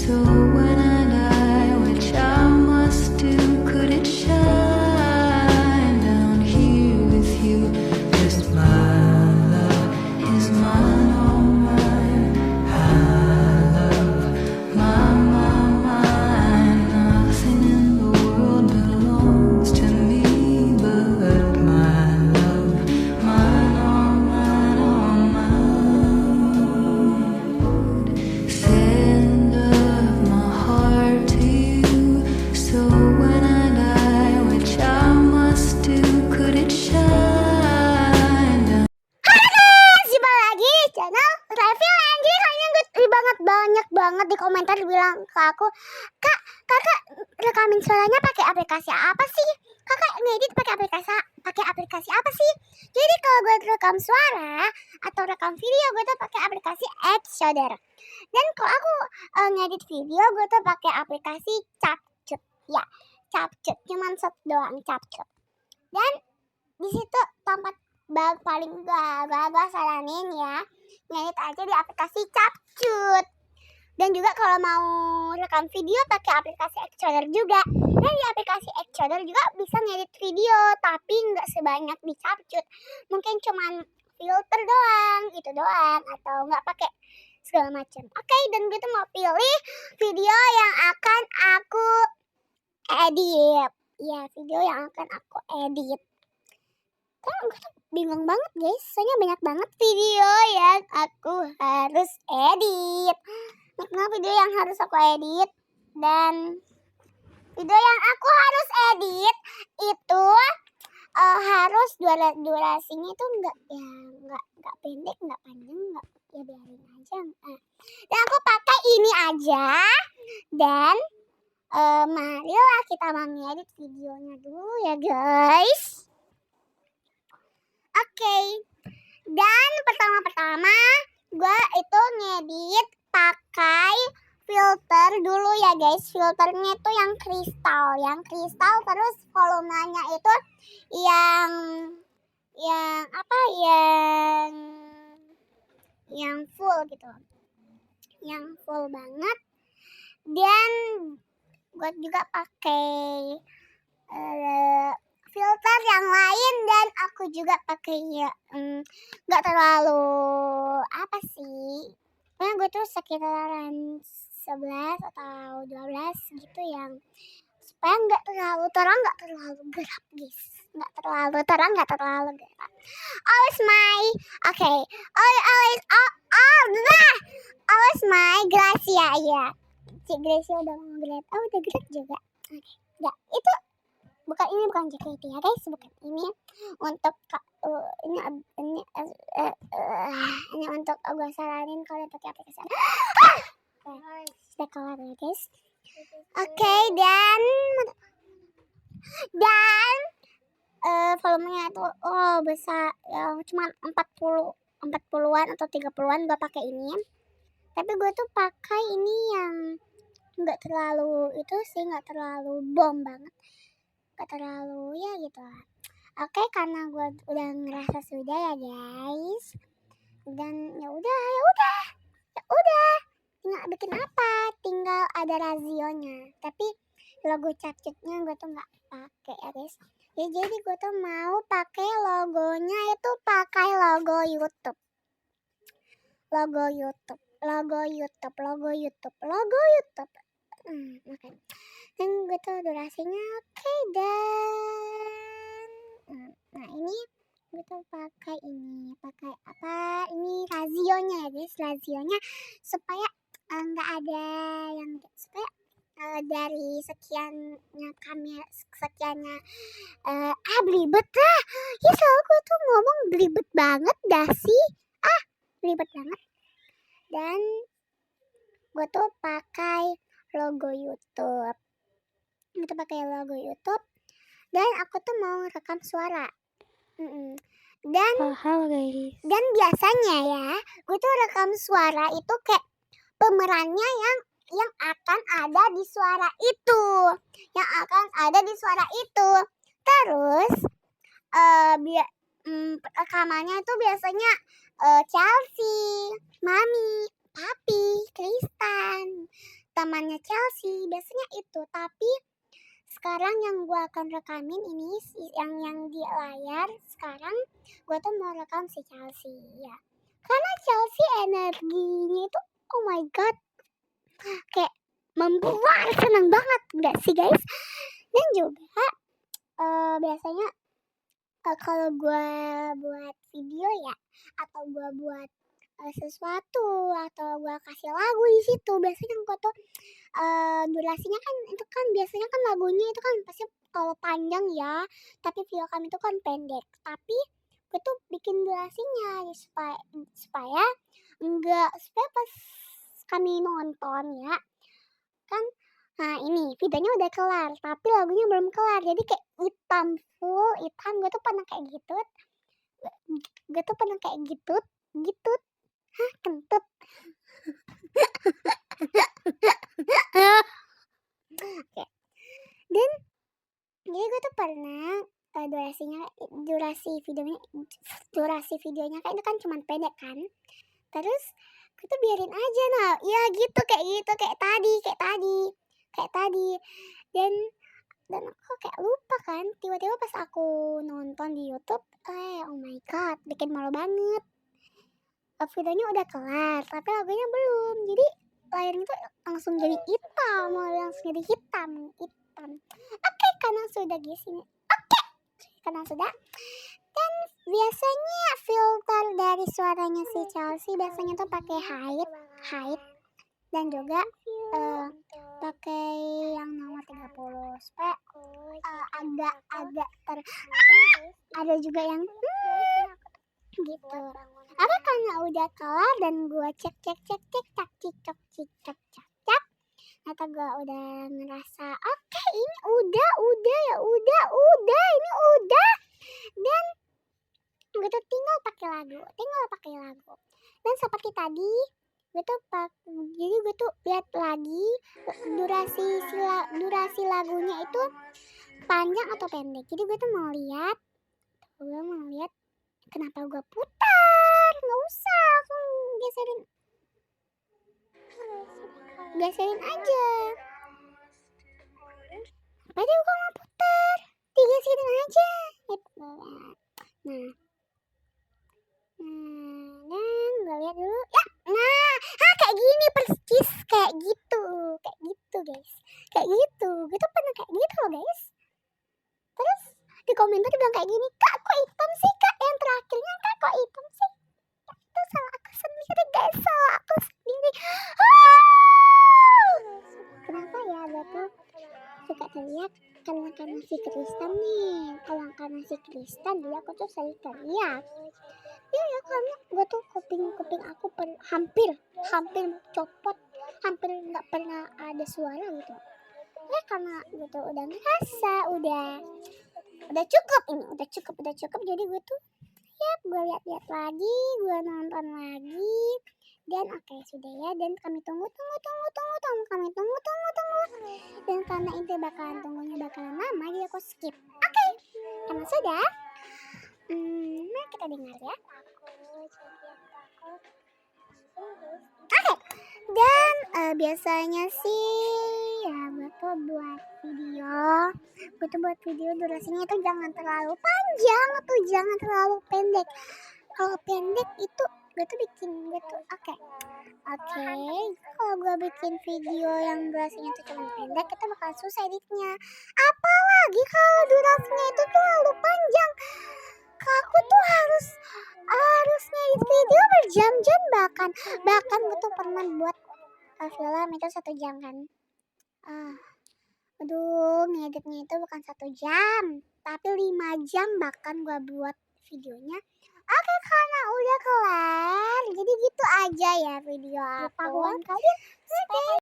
So when I die, which I must do, could it shine down here with you? Just my love is mine, all mine. I love mine. Nothing in the world belongs to me but my love, mine, all mine, all mine. Send of my heart to you. So when I die, which I must do, could it shine down? Jumpa lagi di channel Review Anggi. Kayaknya gue banyak banget di komentar bilang ke aku, Kak, kakak rekamin suaranya pakai aplikasi apa sih? Kakak ngedit pakai aplikasi apa sih? Jadi kalau gue rekam suara atau rekam video, gue tuh pakai aplikasi Exoder. Dan kalau aku ngedit video, gue tuh pakai aplikasi Capcut. Ya, Capcut, cuman satu doang, Capcut. Dan di situ tempat paling gue saranin ya, ngedit aja di aplikasi Capcut. Dan juga kalau mau rekam video pakai aplikasi Exoder juga. Dan di aplikasi Exoder juga bisa ngedit video, tapi nggak sebanyak di Capcut. Mungkin cuman filter doang, itu doang, atau nggak pakai segala macam. Oke, dan gue tuh mau pilih video yang akan aku edit. Ya, video yang akan aku edit. Gue tuh bingung banget guys, soalnya banyak banget video yang aku harus edit. Nah, video yang harus aku edit, dan video yang aku harus edit itu harus durasinya itu enggak pendek, enggak panjang, enggak, ya biarin aja. Dan aku pakai ini aja, dan marilah kita mengedit videonya dulu ya guys. Oke. Dan pertama gue itu ngedit pakai filter dulu ya guys. Filternya itu yang kristal, terus volumenya itu yang full gitu, yang full banget. Dan gue juga pakai filter yang lain, dan aku juga pakai nggak terlalu apa sih, karena gue tuh sekitaran 11 atau 12 gitu, yang supaya nggak terlalu terang, nggak terlalu gelap guys, nggak terlalu terang, nggak terlalu gelap. Always my Gracia ya. Cik Gracia udah mau gerak, udah gerak juga. Oke, ya itu bukan JKT ya guys, bukan ini untuk ini untuk gue saranin kalian pakai aplikasi. Sudah kelar ya guys. Oke, dan volumenya itu besar, cuma 40-an atau 30-an gue pakai ini. Tapi gue tuh pakai ini yang nggak terlalu itu sih, nggak terlalu bom banget, nggak terlalu ya gitu lah. Oke, karena gue udah ngerasa sudah ya guys, dan ya udah tinggal bikin apa, tinggal ada razionya. Tapi logo Capcutnya gue tuh nggak pakai ya guys. Ya, jadi gue tuh mau pakai logonya itu pakai logo YouTube. Oke. Dan gue tuh durasinya oke, dan nah ini gue tuh pakai apa ini razionya ya guys, razionya supaya nggak ada yang, supaya dari sekiannya belibet lah ya, selalu gue tuh ngomong belibet banget dah sih, belibet banget. Dan gue tuh pakai logo YouTube. Dan aku tuh mau rekam suara. Dan halo guys. Dan biasanya ya, gue tuh rekam suara itu kayak pemerannya yang akan ada di suara itu. Terus rekamannya itu biasanya Chelsea, Mami, Papi, Tristan, temannya Chelsea, biasanya itu. Tapi sekarang yang gue akan rekamin ini yang di layar sekarang, gue tuh mau rekam si Chelsea ya. Karena Chelsea energinya itu oh my god, kayak membuat senang banget enggak sih guys? Dan juga biasanya kalau gue buat video ya, atau gue buat sesuatu, atau gue kasih lagu di situ, biasanya gue tuh durasinya kan itu kan biasanya kan lagunya itu kan pasti kalau panjang ya, tapi video kami itu kan pendek. Tapi gue tuh bikin durasinya supaya enggak, supaya pas kami nonton ya kan, nah ini videonya udah kelar tapi lagunya belum kelar, jadi kayak hitam, full hitam. Gue tuh pernah kayak gitu, kentut. Oke. Dan jadi gue tuh pernah durasi videonya kayak itu kan cuman pendek kan, terus gue tuh biarin aja, nah ya gitu kayak tadi. Dan aku kayak lupa kan, tiba-tiba pas aku nonton di YouTube, oh my god, bikin malu banget. Videonya udah kelar tapi lagunya belum, jadi layarnya tuh langsung jadi hitam. Oke, karena sudah gini. Karena sudah. Dan biasanya filter dari suaranya si Chelsea biasanya tuh pakai height dan juga pakai yang nomor 30 supaya agak ada juga yang gitu. Apa karena udah kelar dan gue cek atau gue udah ngerasa oke, ini udah ini udah, dan gue tuh tinggal pakai lagu. Dan seperti tadi gue tuh lihat lagi durasi lagunya itu panjang atau pendek. Jadi gue tuh mau lihat kenapa gue putar, nggak usah langsung geserin aja. Padahal gue mau putar, digeserin aja. Dan gue lihat dulu ya. Kayak gini persis, kayak gitu guys, kayak gitu. Gue tuh pernah kayak gitu loh guys. Terus di komentar bilang kayak gini, kak kok hitam sih kak, yang terakhirnya kak kok hitam sih. Itu salah aku sendiri guys, Kenapa ya gue tuh suka teriak karena si Kristen nih. Kalau karena si Kristen dia aku tuh sering teriak. Ya karena gue tuh kuping aku hampir copot, hampir nggak pernah ada suara gitu. Karena gitu udah ngerasa udah cukup, jadi gue tuh gue lihat lagi, gue nonton lagi, dan oke, sudah ya. Dan kami tunggu, dan karena itu tunggunya bakalan lama, jadi aku skip. Oke, karena sudah, mari kita dengar ya. Oke, dan biasanya sih ya gue tuh buat video durasinya itu jangan terlalu panjang atau jangan terlalu pendek. Kalau pendek itu gue tuh oke. Kalau gue bikin video yang durasinya itu cuma pendek, kita bakal susah editnya. Apalagi kalau durasinya itu terlalu panjang, aku tuh harus ngedit video berjam-jam, bahkan gue tuh pernah buat film itu 1 jam kan. Ngeditnya itu bukan 1 jam tapi 5 jam bahkan gue buat videonya. Oke, karena udah kelar jadi gitu aja ya video aku. Kalian